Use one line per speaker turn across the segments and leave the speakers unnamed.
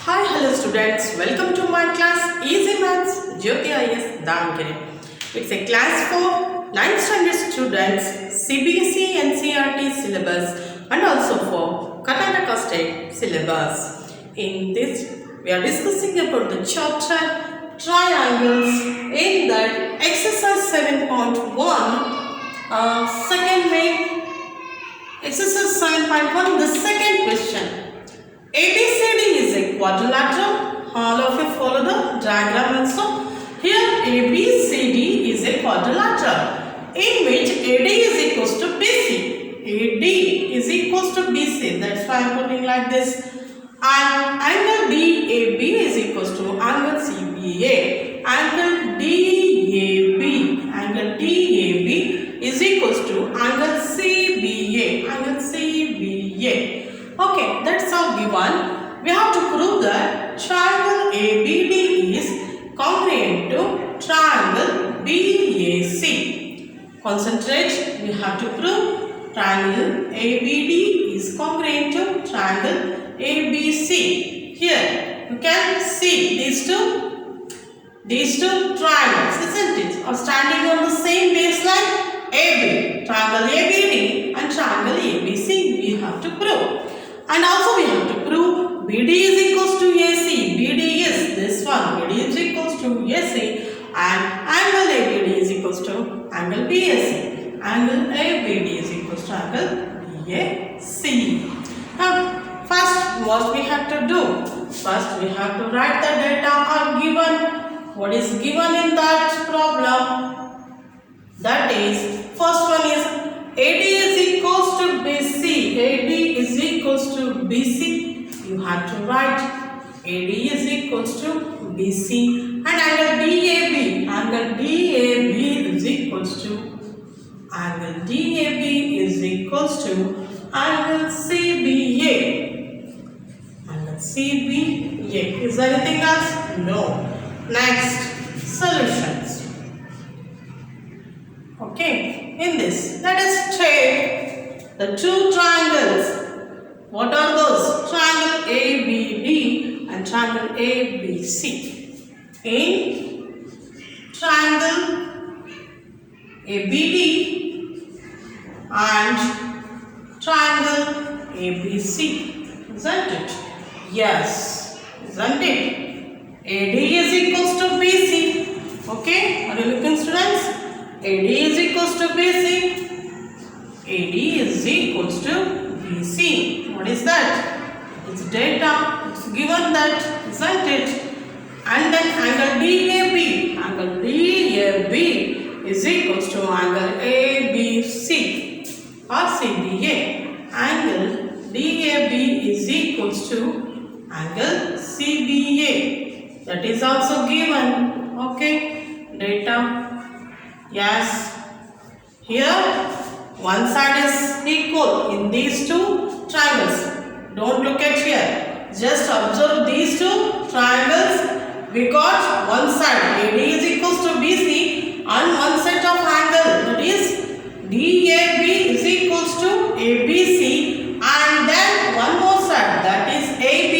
Hi, hello students. Welcome to my class Easy Maths Jyoti IS Davangere. It's a class for 9th standard students, CBSE NCERT syllabus and also for Karnataka State syllabus. In this, we are discussing about the chapter triangles in that exercise 7.1, second main exercise 7.1, the second question. ABCD is a quadrilateral. All of you follow the diagram also. Here ABCD is a quadrilateral in which AD is equals to BC. AD is equals to BC. That's why I am putting like this. And angle DAB is equals to angle CBA. Angle DAB is equals to angle CBA. Angle CBA. Okay, that's all given. We have to prove that triangle ABD is congruent to triangle BAC. Concentrate, we have to prove triangle ABD is congruent to triangle ABC. Here, you can see these two triangles, isn't it? Are standing on the same baseline AB. Triangle ABD and triangle ABC we have to prove. And also we have to prove BD is equals to AC. BD is this one. BD is equals to AC and angle ABD is equals to angle BAC. Angle ABD is equals to angle BAC. Now first what we have to do? First we have to write the data or given. What is given in that problem? That is, first one is AD is equals to BC. AD is equals to BC. You have to write AD is equals to BC and angle DAB. Angle DAB is equals to angle DAB is equals to angle CBA. Angle CBA. Is there anything else? No. Next, solutions. Okay, in this, let us take the two triangles. What are those? Triangle ABD and triangle ABC. In triangle ABD and triangle ABC. Isn't it? Yes, isn't it? AD is equals to BC. Okay, are you looking, students? AD is equals to BC. AD is equals to BC. What is that? It's data. It's given that, isn't it? And then angle DAB. Angle DAB is equals to angle ABC or CBA. Angle DAB is equals to angle CBA. That is also given. Okay, data. Yes, here one side is equal in these two triangles. Don't look at here. Just observe these two triangles. We got one side AD is equals to BC and one set of angle, that is DAB is equals to ABC, and then one more side, that is AB.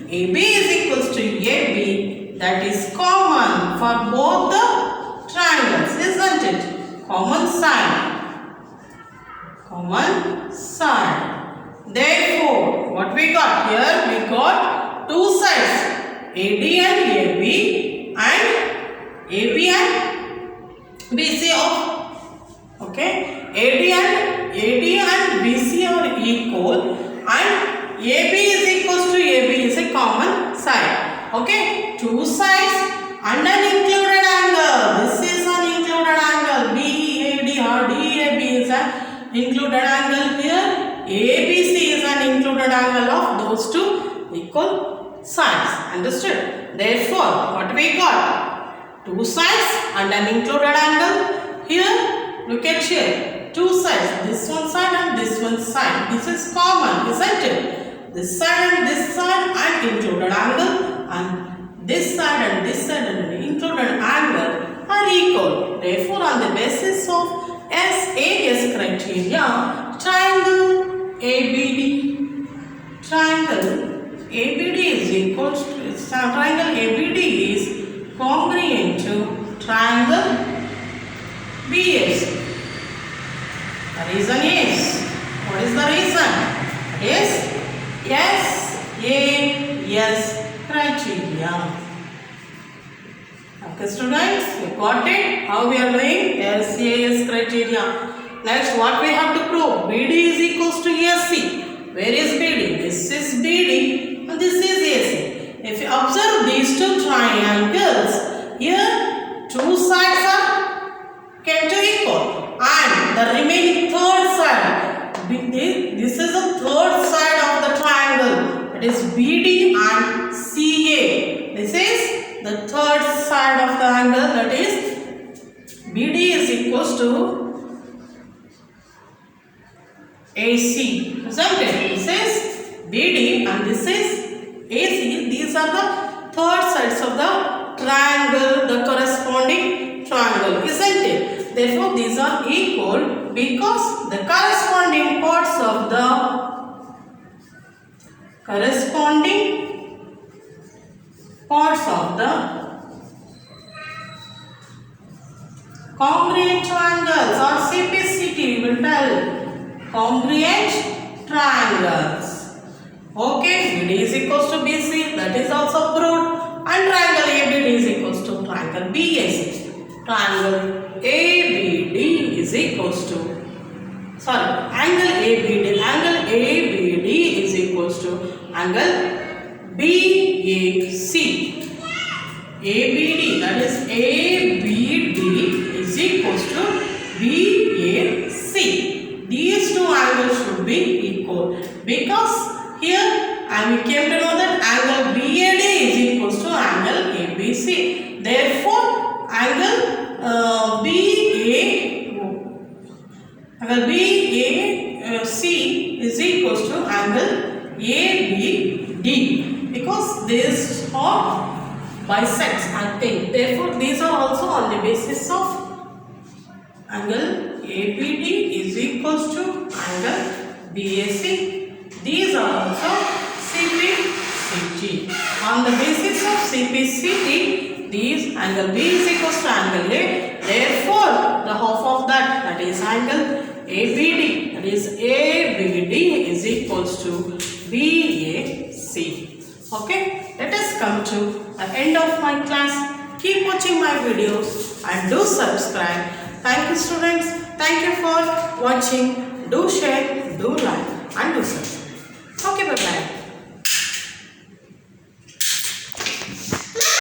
AB is equals to AB. That is common for both the triangles, isn't it? Common side. Common side. Therefore, what we got here? We got two sides, AD and AB and BC of, okay, AD and BC are equal and AB is equals to AB is a common side. Okay, two sides and an included angle. This is an included angle. BAD or DAB is an included angle here. ABC is an included angle of those two equal sides. Understood? Therefore, what we got? Two sides and an included angle. Here, look at here. Two sides. This one side and this one side. This is common, isn't it? This side and included angle, and this side and an included angle are equal. Therefore, on the basis of SAS criteria, triangle ABD is equals to triangle ABD is congruent to triangle BAC. The reason is, what is the reason? It is SAS criteria. Okay students, you got it? How we are doing? SAS criteria. Next, what we have to prove? BD is equals to AC. Where is BD? This is BD and this is AC. If you observe these two triangles, here two sides are came to equal and the remaining third side, this is the third side of the triangle, it is BD and CA. This is the third side of the angle, that is BD is equals to AC, isn't it? This is BD and this is AC. These are the third sides of the triangle, the corresponding triangle, isn't it? Therefore, these are equal because the corresponding parts of the congruent triangles or CPCT, we will tell congruent triangles. Okay, BD is equals to BC, that is also proved, and triangle ABD is equals to triangle BAC. Triangle ABD is equals to, angle ABD is equals to angle BAC. ABD, that is ABD is equals to BAC. These two angles should be equal because here we came to know that angle BAD is equals to angle ABC. Therefore, angle BAC is equals to angle ABD because these are bisects, I think. Therefore, these are also on the basis of angle ABD is equals to angle BAC. These are also CPCT. On the basis of CPCT, these angle B is equals to angle A. Therefore, the half of that is angle ABD. That is ABD is equals to BAC. Okay, let us come to the end of my class. Keep watching my videos and do subscribe. Thank you students. Thank you for watching. Do share, do like and do subscribe. Okay, bye bye.